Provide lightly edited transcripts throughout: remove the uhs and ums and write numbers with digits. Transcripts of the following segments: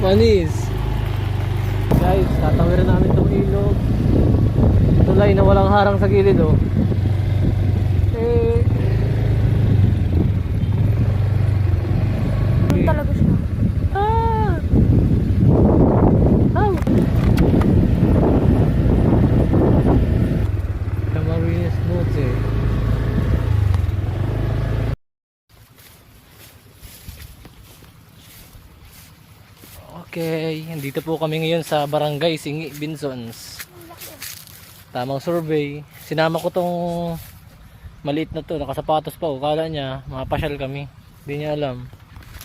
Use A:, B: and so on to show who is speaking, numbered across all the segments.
A: Panis. Guys, tatawirin namin itong ilog. Tulay na walang harang sa gilid, oh.
B: Talaga siya.
A: Camarines Norte. Okay, dito po kami ngayon sa Barangay Singi, Binsons. Tamang survey. Sinama ko tong maliit na to, nakasapatos pa. Kala niya, mapasyal kami. Hindi niya alam.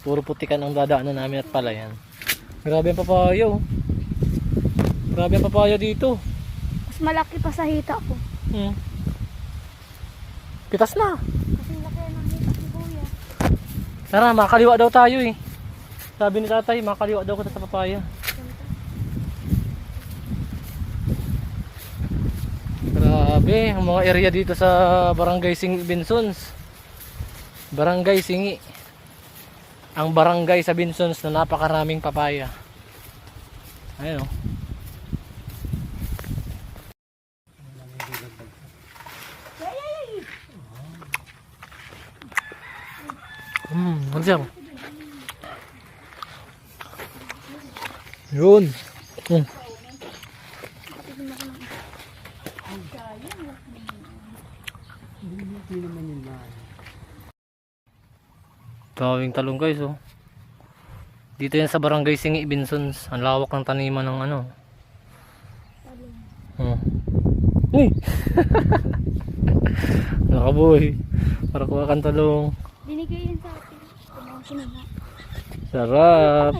A: Puro putikan ang dadaanan namin at palayan. Grabe ang papaya, oh. Grabe ang papaya dito.
B: Mas malaki pa sa hita ko.
A: Pitas na.
B: Kasi laki ng hita ni Kuya.
A: Tara, makaliwa daw tayo eh. Sabi ni tatay, makaliwa daw ko sa papaya. Grabe, ang mga area dito sa Barangay Singi, Binsons. Barangay Singi. Ang barangay sa Binsons na napakaraming papaya. Ayun, oh. Ano siya? Yun. Daming talong guys, oh. Dito yan sa Barangay Singi, Binsons. Ang lawak ng taniman ng ano. Uy! Nakaboy. Para kuha kang talong.
B: Binigay yun sa atin.
A: Sarap.